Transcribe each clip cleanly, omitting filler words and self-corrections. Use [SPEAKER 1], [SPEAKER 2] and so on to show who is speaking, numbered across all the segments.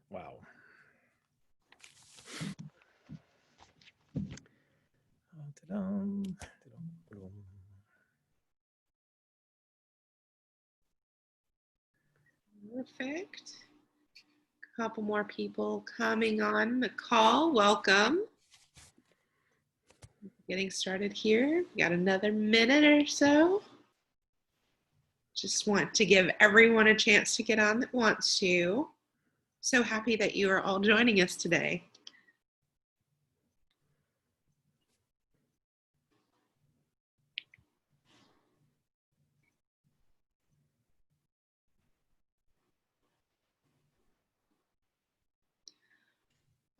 [SPEAKER 1] Wow.
[SPEAKER 2] Perfect. A couple more people coming on the call. Welcome. Getting started here. We got another minute or so. Just want to give everyone a chance to get on that wants to. So happy that you are all joining us today.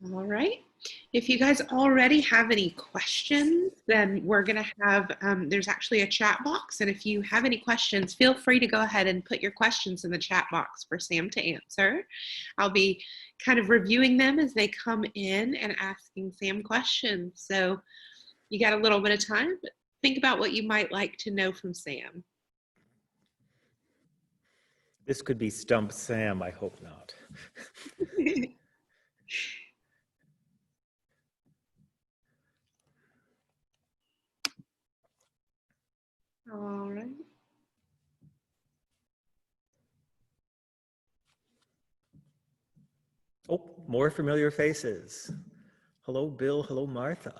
[SPEAKER 2] All right. If you guys already have any questions, then we're going to have, there's actually a chat box. And if you have any questions, feel free to go ahead and put your questions in the chat box for Sam to answer. I'll be kind of reviewing them as they come in and asking Sam questions. So you got a little bit of time, but think about what you might like to know from Sam.
[SPEAKER 1] This could be Stump Sam, I hope not.
[SPEAKER 2] All right.
[SPEAKER 1] Oh, more familiar faces. Hello, Bill. Hello, Martha.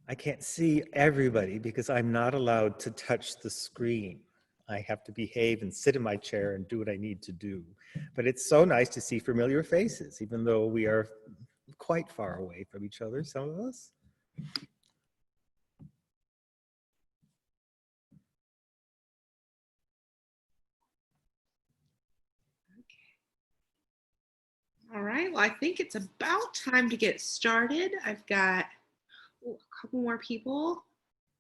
[SPEAKER 1] I can't see everybody because I'm not allowed to touch the screen. I have to behave and sit in my chair and do what I need to do. But it's so nice to see familiar faces, even though we are quite far away from each other, some of us.
[SPEAKER 2] All right, well, I think it's about time to get started. I've got a couple more people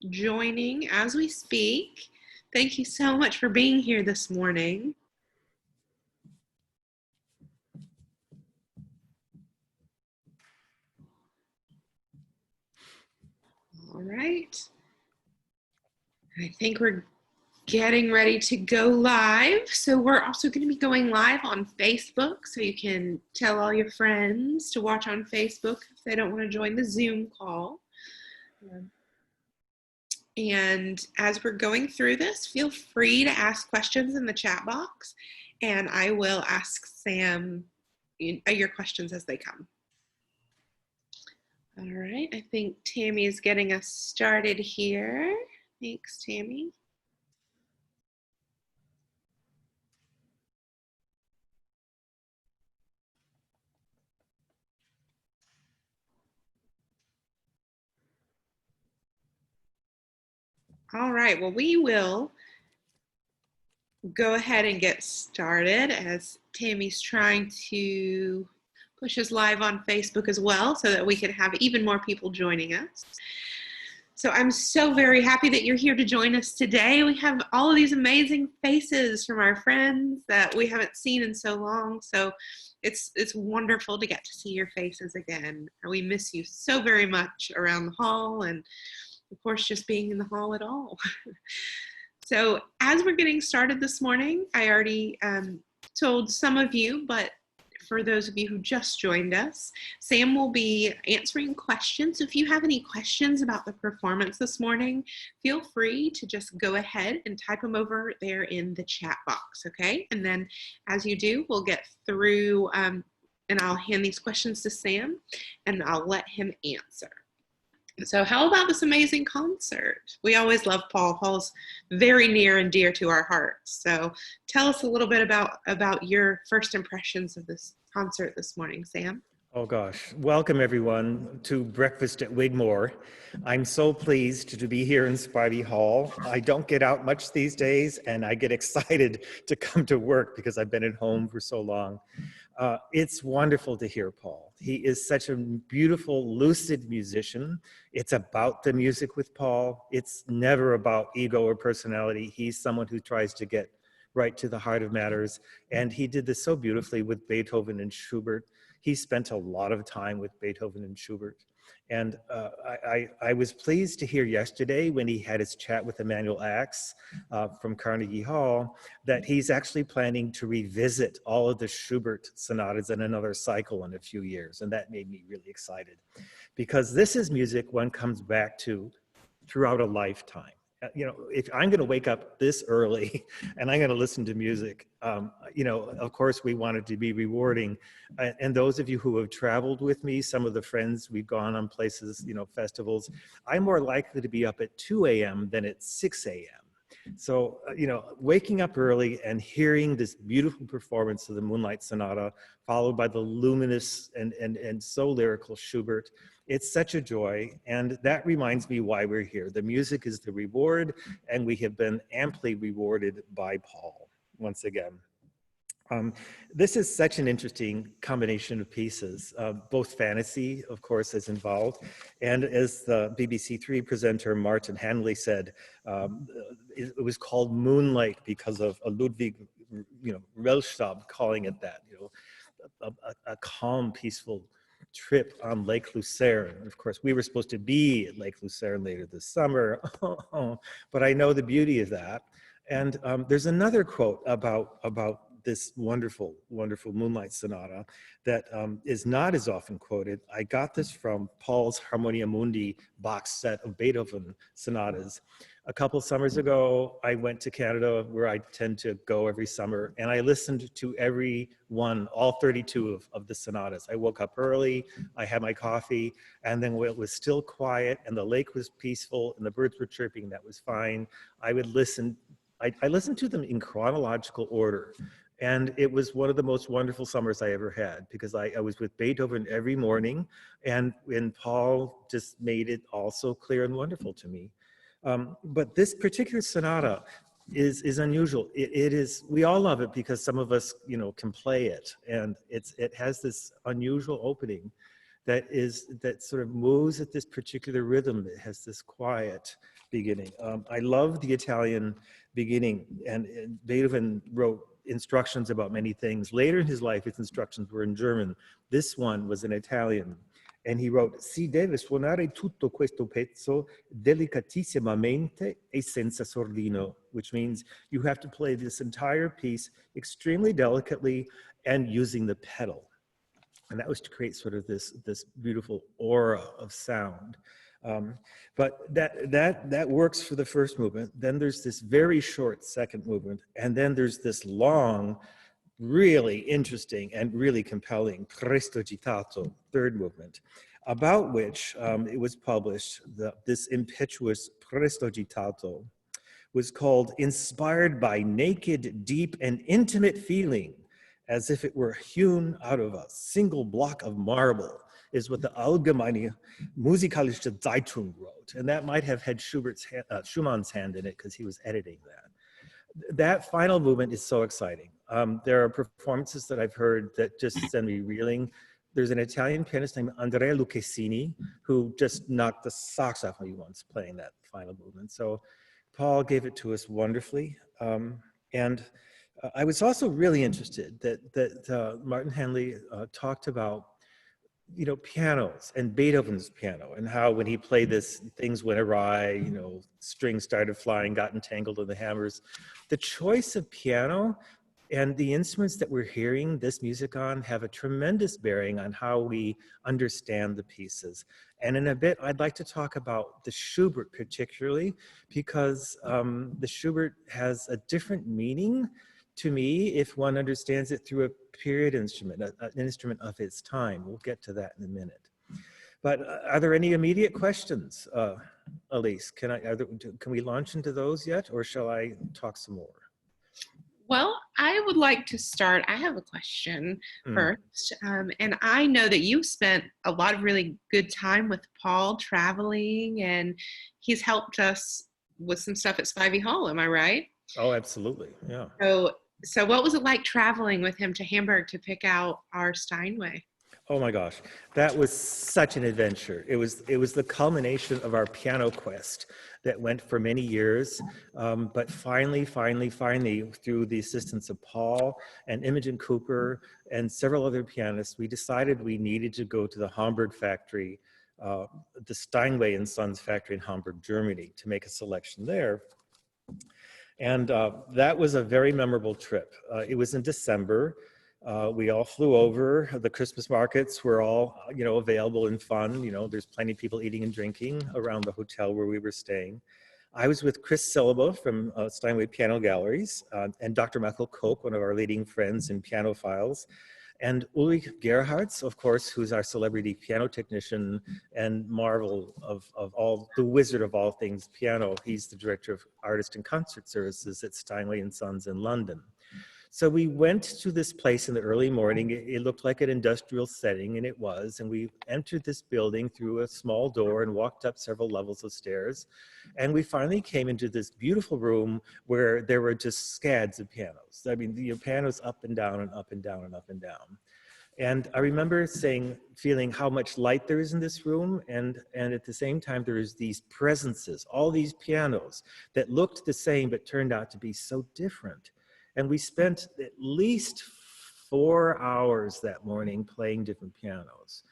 [SPEAKER 2] joining as we speak. Thank you so much for being here this morning. All right. I think we're getting ready to go live. So we're also going to be going live on Facebook. So you can tell all your friends to watch on Facebook if they don't want to join the Zoom call. And as we're going through this, feel free to ask questions in the chat box, and I will ask Sam your questions as they come. All right, I think Tammy is getting us started here. Thanks, Tammy. All right, well, we will go ahead and get started as Tammy's trying to push us live on Facebook as well so that we can have even more people joining us. So I'm so very happy that you're here to join us today. We have all of these amazing faces from our friends that we haven't seen in so long. So it's wonderful to get to see your faces again. We miss you so very much around the hall and of course just being in the hall at all. So as we're getting started this morning, I already told some of you, but for those of you who just joined us, Sam will be answering questions. So if you have any questions about the performance this morning, feel free to just go ahead and type them over there in the chat box, okay? And then as you do, we'll get through and I'll hand these questions to Sam and I'll let him answer. So how about this amazing concert? We always love Paul. Paul's very near and dear to our hearts. So tell us a little bit about your first impressions of this concert this morning, Sam.
[SPEAKER 1] Oh gosh, welcome everyone to Breakfast at Wigmore. I'm so pleased to be here in Spivey Hall. I don't get out much these days and I get excited to come to work because I've been at home for so long. It's wonderful to hear Paul. He is such a beautiful, lucid musician. It's about the music with Paul. It's never about ego or personality. He's someone who tries to get right to the heart of matters. And he did this so beautifully with Beethoven and Schubert. he spent a lot of time with Beethoven and Schubert. And I was pleased to hear yesterday when he had his chat with Emanuel Ax from Carnegie Hall that he's actually planning to revisit all of the Schubert sonatas in another cycle in a few years. And that made me really excited because this is music one comes back to throughout a lifetime. You know, if I'm going to wake up this early and I'm going to listen to music, you know, of course we want it to be rewarding. And those of you who have traveled with me, some of the friends we've gone on places, you know, festivals, I'm more likely to be up at 2 a.m. than at 6 a.m. So, you know, waking up early and hearing this beautiful performance of the Moonlight Sonata, followed by the luminous and so lyrical Schubert, it's such a joy. And that reminds me why we're here. The music is the reward, and we have been amply rewarded by Paul once again. This is such an interesting combination of pieces. Both fantasy, of course, is involved. And as the BBC Three presenter Martin Hanley said, it was called Moonlight because of Ludwig, you know, Rellstab calling it that, you know, a calm, peaceful trip on Lake Lucerne. And of course, we were supposed to be at Lake Lucerne later this summer, but I know the beauty of that. And there's another quote about this wonderful, wonderful Moonlight Sonata that is not as often quoted. I got this from Paul's Harmonia Mundi box set of Beethoven sonatas. A couple summers ago, I went to Canada, where I tend to go every summer, and I listened to every one, all 32 of the sonatas. I woke up early, I had my coffee, and then when it was still quiet and the lake was peaceful and the birds were chirping, that was fine. I would listen. I listened to them in chronological order. And it was one of the most wonderful summers I ever had because I was with Beethoven every morning, and Paul just made it all so clear and wonderful to me. But this particular sonata is unusual. It is, we all love it because some of us, you know, can play it, and it has this unusual opening that sort of moves at this particular rhythm. It has this quiet beginning. I love the Italian beginning, and Beethoven wrote instructions about many things. Later in his life, his instructions were in German. This one was in Italian. And he wrote, "Si deve suonare tutto questo pezzo delicatissimamente e senza sordino," which means you have to play this entire piece extremely delicately and using the pedal. And that was to create sort of this beautiful aura of sound. But that works for the first movement. Then there's this very short second movement, and then there's this long, really interesting and really compelling presto agitato third movement, about which it was published. This impetuous presto agitato was called "Inspired by Naked, Deep, and Intimate Feeling, as if it were hewn out of a single block of marble," is what the Allgemeine Musikalische Zeitung wrote. And that might have had Schumann's hand in it because he was editing that. That final movement is so exciting. There are performances that I've heard that just send me reeling. There's an Italian pianist named Andrea Lucchesini who just knocked the socks off me once playing that final movement. So Paul gave it to us wonderfully. I was also really interested that Martin Hanley talked about, you know, pianos and Beethoven's piano, and how when he played this, things went awry, you know, strings started flying, got entangled in the hammers. The choice of piano and the instruments that we're hearing this music on have a tremendous bearing on how we understand the pieces. And in a bit, I'd like to talk about the Schubert particularly, because the Schubert has a different meaning to me if one understands it through a period instrument, an instrument of its time. We'll get to that in a minute. But are there any immediate questions, Elise? Can we launch into those yet, or shall I talk some more?
[SPEAKER 2] Well, I would like to start. I have a question first. And I know that you spent a lot of really good time with Paul traveling, and he's helped us with some stuff at Spivey Hall. Am I right?
[SPEAKER 1] Oh, absolutely. Yeah.
[SPEAKER 2] So what was it like traveling with him to Hamburg to pick out our Steinway?
[SPEAKER 1] Oh my gosh, that was such an adventure. It was the culmination of our piano quest that went for many years. But finally, through the assistance of Paul and Imogen Cooper and several other pianists, we decided we needed to go to the Hamburg factory, uh, the Steinway and Sons factory in Hamburg, Germany, to make a selection there. And that was a very memorable trip. It was in December. We all flew over. The Christmas markets were all, available and fun. There's plenty of people eating and drinking around the hotel where we were staying. I was with Chris Silva from Steinway Piano Galleries and Dr. Michael Koch, one of our leading friends in pianophiles, and Ulrich Gerhards, of course, who's our celebrity piano technician and marvel of all, the wizard of all things piano. He's the director of artist and concert services at Steinway and Sons in London. So we went to this place in the early morning. It looked like an industrial setting, and it was. And we entered this building through a small door and walked up several levels of stairs. And we finally came into this beautiful room where there were just scads of pianos. I mean, the pianos up and down and up and down and up and down. And I remember feeling how much light there is in this room, and at the same time, there is these presences, all these pianos that looked the same but turned out to be so different. And we spent at least 4 hours that morning playing different pianos.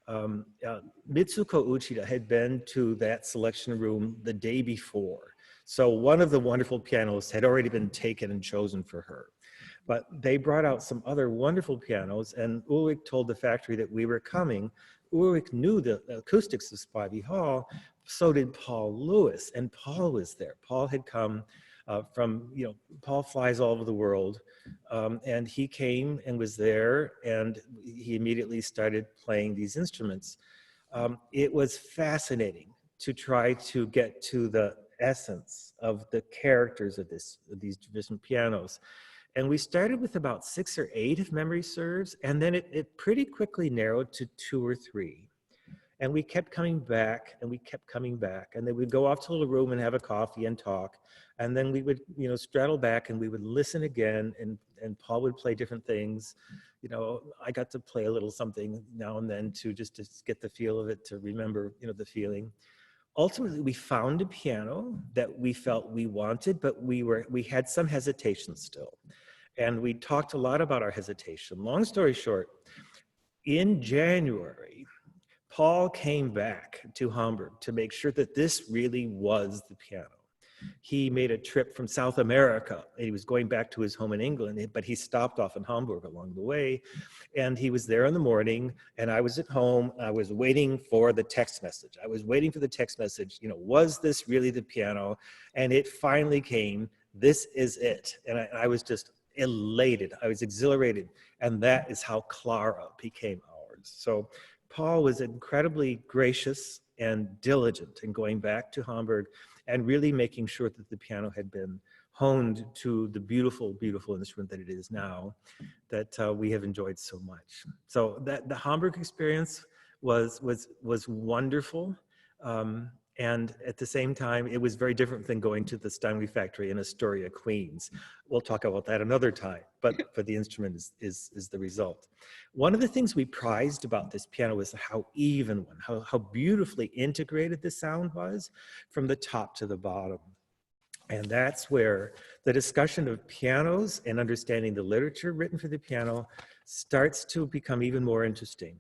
[SPEAKER 1] Mitsuko Uchida had been to that selection room the day before. So one of the wonderful pianos had already been taken and chosen for her. But they brought out some other wonderful pianos, and Ulrich told the factory that we were coming. Ulrich knew the acoustics of Spivey Hall, so did Paul Lewis, and Paul was there. Paul had come Paul flies all over the world, and he came and was there, and he immediately started playing these instruments. It was fascinating to try to get to the essence of the characters of these different pianos. And we started with about 6 or 8, if memory serves, and then it pretty quickly narrowed to 2 or 3. And we kept coming back, and we kept coming back. And then we'd go off to a little room and have a coffee and talk. And then we would, straddle back and we would listen again, and Paul would play different things. I got to play a little something now and then to get the feel of it, to remember, the feeling. Ultimately, we found a piano that we felt we wanted, but we had some hesitation still. And we talked a lot about our hesitation. Long story short, in January, Paul came back to Hamburg to make sure that this really was the piano. He made a trip from South America. He was going back to his home in England, but he stopped off in Hamburg along the way. And he was there in the morning, and I was at home. I was waiting for the text message. Was this really the piano? And it finally came. This is it. And I was just elated. I was exhilarated. And that is how Clara became ours. So Paul was incredibly gracious and diligent in going back to Hamburg and really making sure that the piano had been honed to the beautiful, beautiful instrument that it is now, that we have enjoyed so much. So the Hamburg experience was wonderful. And at the same time, it was very different than going to the Steinway factory in Astoria, Queens. We'll talk about that another time, but the instrument is the result. One of the things we prized about this piano was how even, how beautifully integrated the sound was from the top to the bottom. And that's where the discussion of pianos and understanding the literature written for the piano starts to become even more interesting.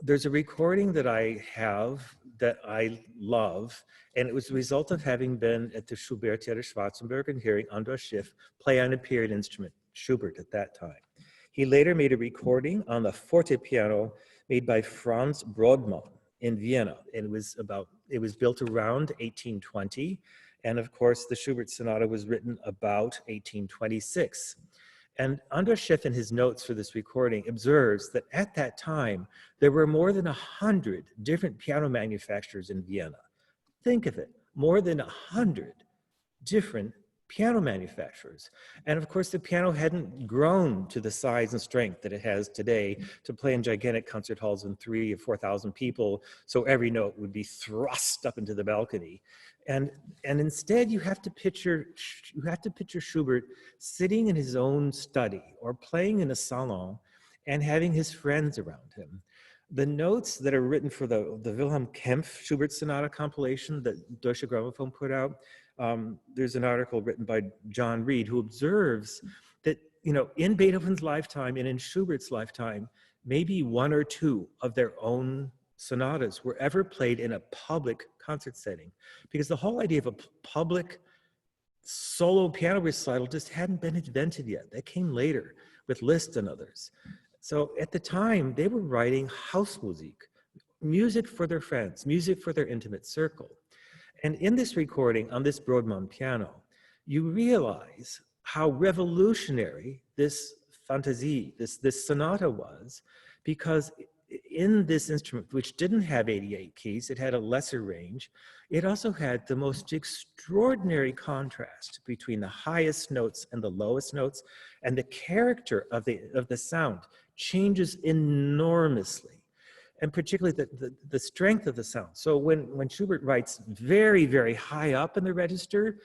[SPEAKER 1] There's a recording that I have that I love, and it was the result of having been at the Schubert Theater Schwarzenberg and hearing Andras Schiff play on a period instrument, Schubert at that time. He later made a recording on the forte piano made by Franz Brodmann in Vienna, and it was built around 1820, and of course the Schubert Sonata was written about 1826. And Andras Schiff, in his notes for this recording, observes that at that time, there were more than 100 different piano manufacturers in Vienna. Think of it, more than 100 different piano manufacturers. And of course, the piano hadn't grown to the size and strength that it has today to play in gigantic concert halls with 3,000 or 4,000 people, so every note would be thrust up into the balcony. And instead, you have to picture Schubert sitting in his own study or playing in a salon, and having his friends around him. The notes that are written for the Wilhelm Kempff Schubert Sonata compilation that Deutsche Grammophon put out, there's an article written by John Reed who observes that, in Beethoven's lifetime and in Schubert's lifetime, maybe one or two of their own sonatas were ever played in a public concert setting, because the whole idea of a public solo piano recital just hadn't been invented yet. That came later with Liszt and others. So at the time, they were writing Hausmusik, music for their friends, music for their intimate circle. And in this recording on this Brodmann piano, you realize how revolutionary this fantasie, this sonata was, because in this instrument, which didn't have 88 keys, it had a lesser range, it also had the most extraordinary contrast between the highest notes and the lowest notes, and the character of the sound changes enormously, and particularly the strength of the sound. So when Schubert writes very, very high up in the register,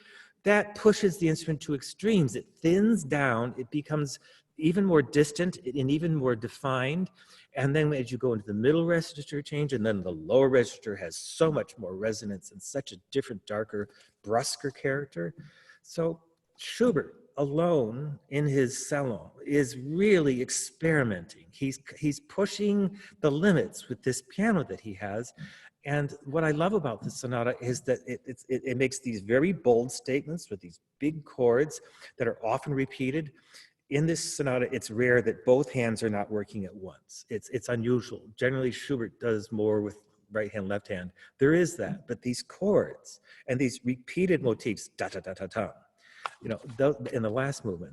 [SPEAKER 1] that pushes the instrument to extremes. It thins down, it becomes even more distant and even more defined. And then as you go into the middle register change, and then the lower register has so much more resonance and such a different, darker, brusquer character. So Schubert alone in his salon is really experimenting. He's pushing the limits with this piano that he has. And what I love about the sonata is that it makes these very bold statements with these big chords that are often repeated. In this sonata, it's rare that both hands are not working at once. It's unusual. Generally, Schubert does more with right hand, left hand. There is that, but these chords and these repeated motifs, da da da da da, in the last movement,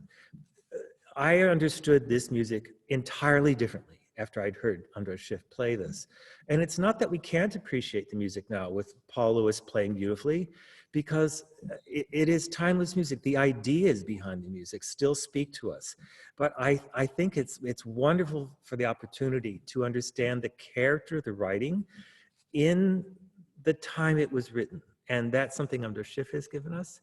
[SPEAKER 1] I understood this music entirely differently after I'd heard Andras Schiff play this. And it's not that we can't appreciate the music now with Paul Lewis playing beautifully, because it is timeless music. The ideas behind the music still speak to us. But I think it's wonderful for the opportunity to understand the character of the writing in the time it was written. And that's something Andras Schiff has given us.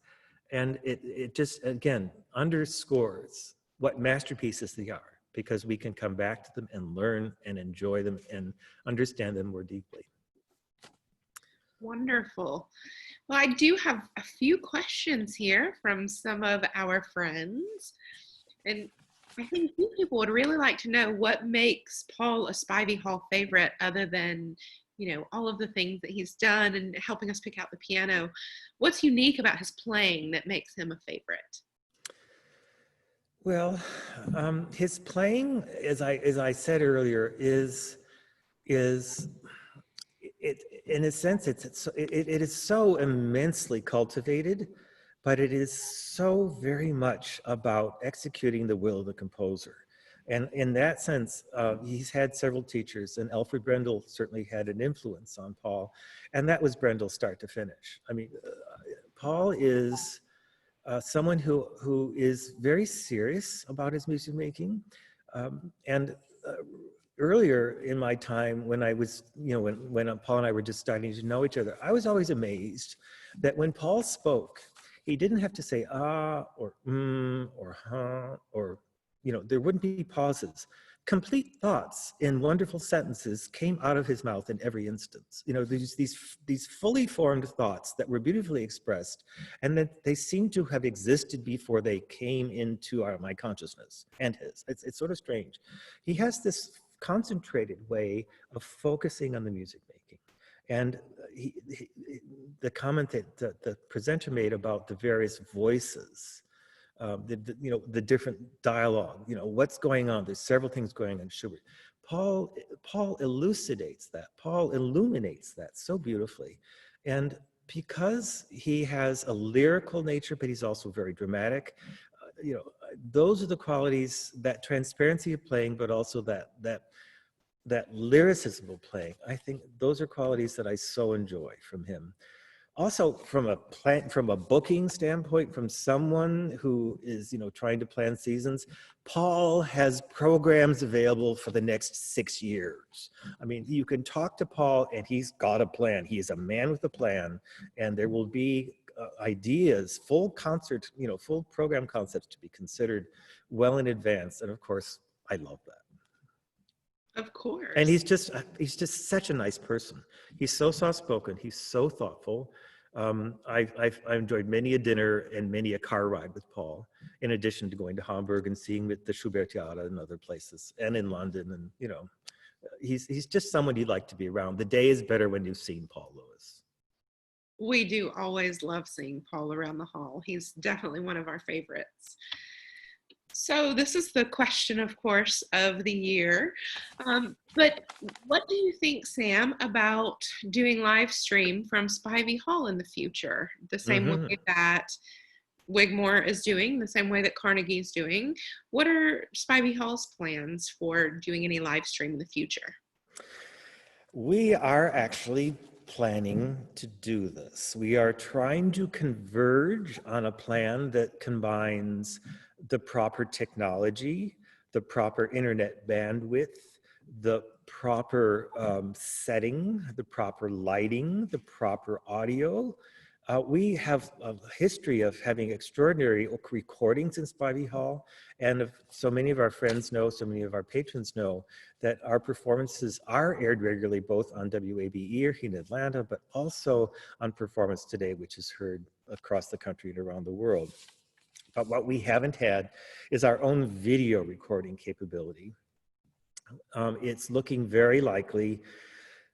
[SPEAKER 1] And it just, again, underscores what masterpieces they are, because we can come back to them and learn and enjoy them and understand them more deeply.
[SPEAKER 2] Wonderful. Well, I do have a few questions here from some of our friends. And I think few people would really like to know what makes Paul a Spivey Hall favorite, other than, all of the things that he's done and helping us pick out the piano. What's unique about his playing that makes him a favorite?
[SPEAKER 1] Well, his playing, as I said earlier, is in a sense, it is so immensely cultivated, but it is so very much about executing the will of the composer. And in that sense, he's had several teachers, and Alfred Brendel certainly had an influence on Paul, and that was Brendel start to finish. I mean, Paul is someone who is very serious about his music making, and earlier in my time, when I was, when Paul and I were just starting to know each other, I was always amazed that when Paul spoke, he didn't have to say ah or or huh, or there wouldn't be pauses. Complete thoughts in wonderful sentences came out of his mouth in every instance. These fully formed thoughts that were beautifully expressed, and that they seem to have existed before they came into my consciousness and his. It's sort of strange. He has this concentrated way of focusing on the music making. And the comment that the presenter made about the various voices, the different dialogue, what's going on. There's several things going on in Schubert. Paul elucidates that. Paul illuminates that so beautifully. And because he has a lyrical nature, but he's also very dramatic, those are the qualities, that transparency of playing, but also that lyricism of playing. I think those are qualities that I so enjoy from him. Also, from a booking standpoint, from someone who is trying to plan seasons, Paul has programs available for the next 6 years. I mean, you can talk to Paul and he's got a plan. He is a man with a plan, and there will be ideas, full concert, full program concepts to be considered well in advance. And of course, I love that.
[SPEAKER 2] Of
[SPEAKER 1] And
[SPEAKER 2] course.
[SPEAKER 1] he's just such a nice person. He's so soft-spoken. He's so thoughtful. I've enjoyed many a dinner and many a car ride with Paul, in addition to going to Hamburg and seeing the Schubertiada and other places, and in London. And he's just someone you'd like to be around. The day is better when you've seen Paul Lewis.
[SPEAKER 2] We do always love seeing Paul around the hall. He's definitely one of our favorites. So this is the question, of course, of the year. But what do you think, Sam, about doing live stream from Spivey Hall in the future? The same way
[SPEAKER 1] Mhm.
[SPEAKER 2] that Wigmore is doing, the same way that Carnegie is doing. What are Spivey Hall's plans for doing any live stream in the future?
[SPEAKER 1] We are actually planning to do this. We are trying to converge on a plan that combines the proper technology, the proper internet bandwidth, the proper setting, the proper lighting, the proper audio. We have a history of having extraordinary recordings in Spivey Hall, and so many of our friends know, so many of our patrons know, that our performances are aired regularly both on WABE here in Atlanta, but also on Performance Today, which is heard across the country and around the world. But what we haven't had is our own video recording capability. It's looking very likely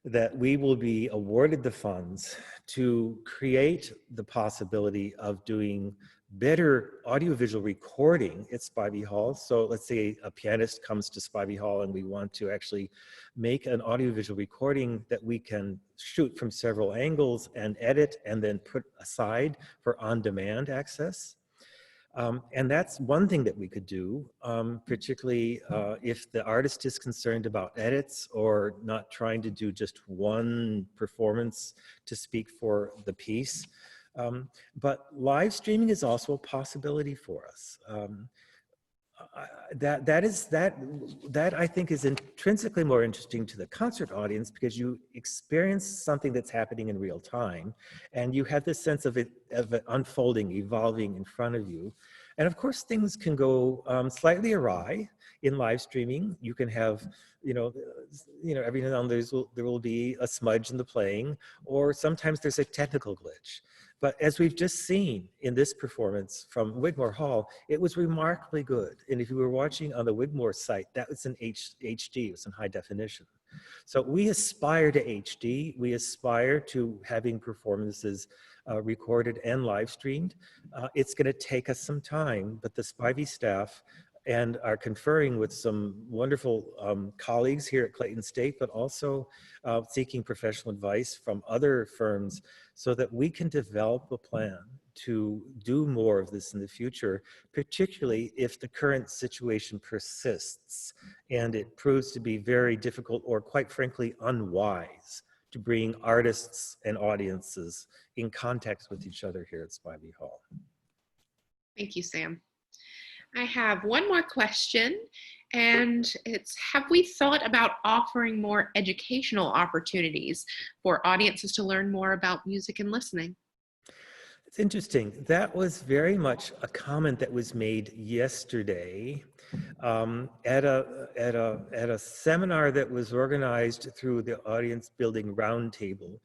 [SPEAKER 1] that we will be awarded the funds to create the possibility of doing better audiovisual recording at Spivey Hall. So let's say a pianist comes to Spivey Hall and we want to actually make an audiovisual recording that we can shoot from several angles and edit and then put aside for on-demand access. And that's one thing that we could do, particularly if the artist is concerned about edits or not trying to do just one performance to speak for the piece. But live streaming is also a possibility for us. That I think is intrinsically more interesting to the concert audience because you experience something that's happening in real time, and you have this sense of it unfolding, evolving in front of you. And of course, things can go slightly awry in live streaming. You can have, every now and then there will be a smudge in the playing, or sometimes there's a technical glitch. But as we've just seen in this performance from Wigmore Hall, it was remarkably good. And if you were watching on the Wigmore site, that was in HD, it was in high definition. So we aspire to HD, we aspire to having performances recorded and live streamed. It's gonna take us some time, but the Spivey staff and are conferring with some wonderful colleagues here at Clayton State, but also seeking professional advice from other firms so that we can develop a plan to do more of this in the future, particularly if the current situation persists and it proves to be very difficult or quite frankly unwise to bring artists and audiences in contact with each other here at Spivey Hall.
[SPEAKER 2] Thank you, Sam. I have one more question, and it's, have we thought about offering more educational opportunities for audiences to learn more about music and listening?
[SPEAKER 1] It's interesting. That was very much a comment that was made yesterday at a seminar that was organized through the Audience Building Roundtable.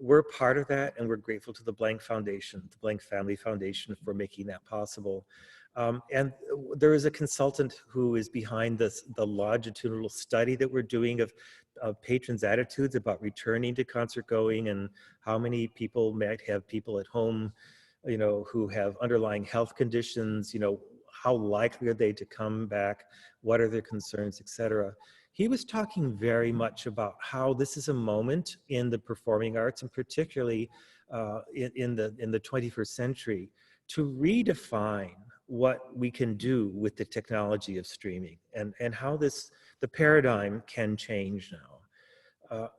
[SPEAKER 1] We're part of that, and we're grateful to the Blank Foundation, the Blank Family Foundation, for making that possible. And there is a consultant who is behind this, the longitudinal study that we're doing of patrons' attitudes about returning to concert going, and how many people might have people at home, who have underlying health conditions, how likely are they to come back, what are their concerns, etc. He was talking very much about how this is a moment in the performing arts, and particularly in the 21st century, to redefine what we can do with the technology of streaming, and how the paradigm can change now.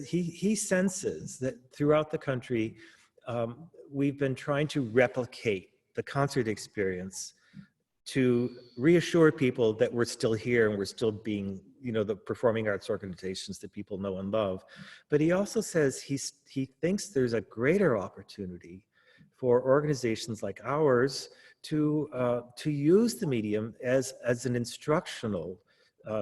[SPEAKER 1] He senses that throughout the country, we've been trying to replicate the concert experience to reassure people that we're still here and we're still being, the performing arts organizations that people know and love. But he also says he thinks there's a greater opportunity for organizations like ours to use the medium as an instructional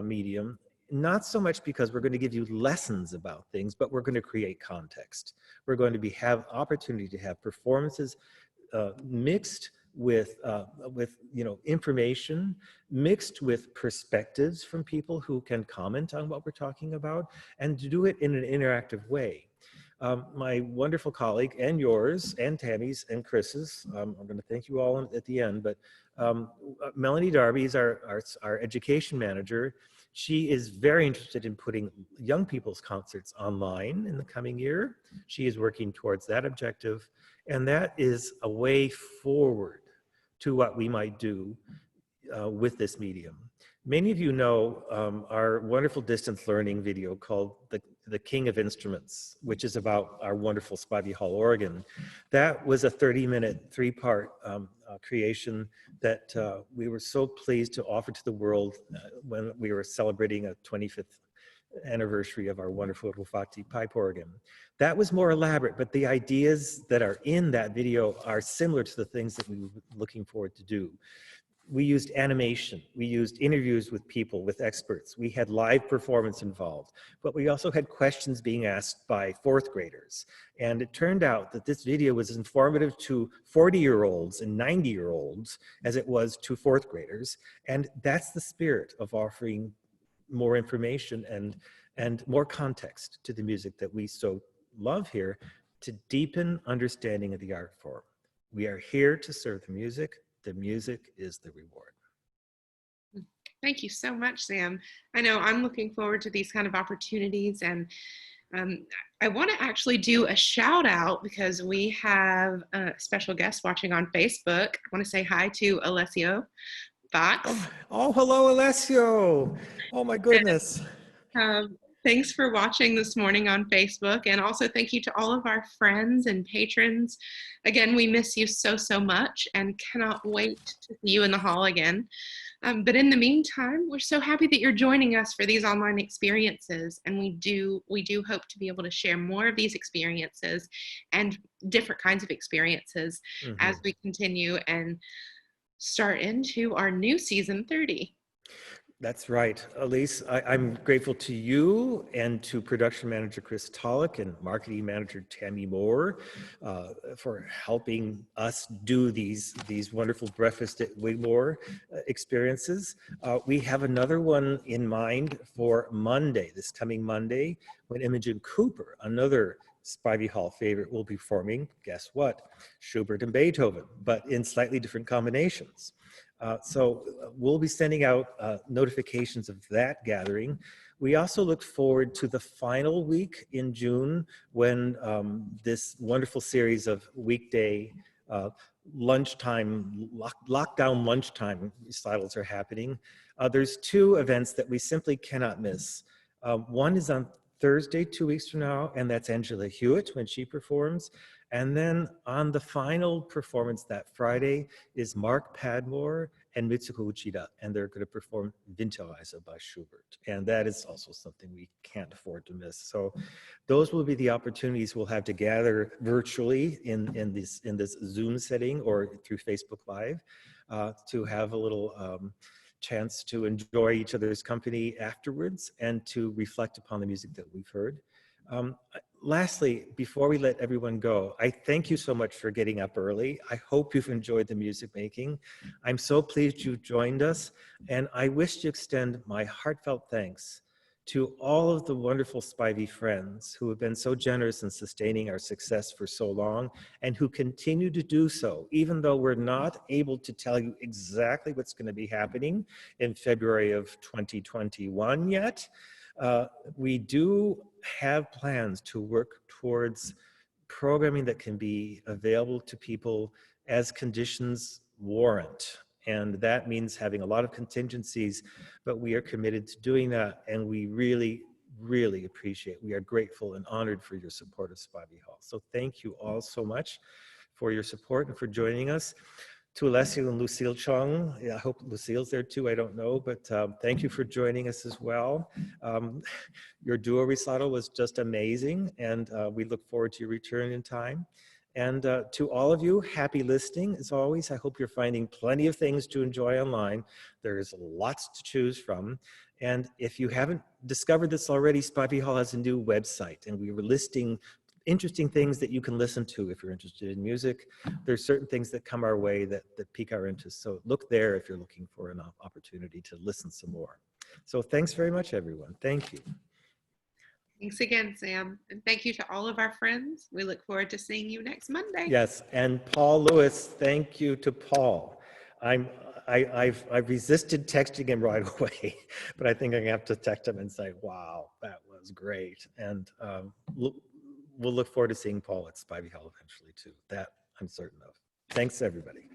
[SPEAKER 1] medium, not so much because we're going to give you lessons about things, but we're going to create context. We're going to have opportunity to have performances mixed with information, mixed with perspectives from people who can comment on what we're talking about, and to do it in an interactive way. My wonderful colleague and yours and Tammy's and Chris's, I'm going to thank you all at the end, but Melanie Darby is our education manager. She is very interested in putting young people's concerts online in the coming year. She is working towards that objective, and that is a way forward to what we might do with this medium. Many of you know our wonderful distance learning video called the King of Instruments, which is about our wonderful Spivey Hall organ. That was a 30-minute, three-part creation that we were so pleased to offer to the world when we were celebrating a 25th anniversary of our wonderful Rufati pipe organ. That was more elaborate, but the ideas that are in that video are similar to the things that we were looking forward to do. We used animation, we used interviews with people, with experts, we had live performance involved, but we also had questions being asked by fourth graders. And it turned out that this video was as informative to 40-year-olds and 90-year-olds as it was to fourth graders. And that's the spirit of offering more information and more context to the music that we so love here, to deepen understanding of the art form. We are here to serve the music. The music is the reward.
[SPEAKER 2] Thank you so much, Sam. I know I'm looking forward to these kind of opportunities, and I want to actually do a shout out because we have a special guest watching on Facebook. I want to say hi to Alessio Fox.
[SPEAKER 1] Oh, hello, Alessio. Oh, my goodness.
[SPEAKER 2] Thanks for watching this morning on Facebook, and also thank you to all of our friends and patrons. Again, we miss you so, so much and cannot wait to see you in the hall again. But in the meantime, we're so happy that you're joining us for these online experiences, and we do hope to be able to share more of these experiences and different kinds of experiences as we continue and start into our new season 30.
[SPEAKER 1] That's right. Elise, I'm grateful to you and to production manager Chris Tolick and marketing manager Tammy Moore for helping us do these wonderful Breakfast at Wigmore experiences. We have another one in mind for Monday, this coming Monday, when Imogen Cooper, another Spivey Hall favorite, will be performing, guess what, Schubert and Beethoven, but in slightly different combinations. So we'll be sending out notifications of that gathering. We also look forward to the final week in June when this wonderful series of weekday lunchtime, lockdown lunchtime recitals are happening. There's two events that we simply cannot miss. One is on Thursday, 2 weeks from now, and that's Angela Hewitt when she performs. And then on the final performance that Friday is Mark Padmore and Mitsuko Uchida, and they're going to perform Winterreise by Schubert. And that is also something we can't afford to miss. So those will be the opportunities we'll have to gather virtually in this Zoom setting or through Facebook Live to have a little chance to enjoy each other's company afterwards and to reflect upon the music that we've heard. Lastly, before we let everyone go, I thank you so much for getting up early. I hope you've enjoyed the music making. I'm so pleased you joined us, and I wish to extend my heartfelt thanks to all of the wonderful Spivey friends who have been so generous in sustaining our success for so long and who continue to do so, even though we're not able to tell you exactly what's going to be happening in February of 2021 yet. We do have plans to work towards programming that can be available to people as conditions warrant. And that means having a lot of contingencies, but we are committed to doing that. And we really, really appreciate, we are grateful and honored for your support of Spivey Hall. So thank you all so much for your support and for joining us. To Alessio and Lucille Chung, I hope Lucille's there too, I don't know, but thank you for joining us as well. Your duo recital was just amazing, and we look forward to your return in time. And to all of you, happy listening. As always, I hope you're finding plenty of things to enjoy online. There's lots to choose from. And if you haven't discovered this already, Spivey Hall has a new website, and we were listing interesting things that you can listen to if you're interested in music. There's certain things that come our way that pique our interest. So look there if you're looking for an opportunity to listen some more. So thanks very much, everyone. Thank you.
[SPEAKER 2] Thanks again, Sam. And thank you to all of our friends. We look forward to seeing you next Monday.
[SPEAKER 1] Yes, and Paul Lewis, thank you to Paul. I've resisted texting him right away, but I think I have to text him and say, wow, that was great. And we'll look forward to seeing Paul at Spivey Hall eventually too. That I'm certain of. Thanks, everybody.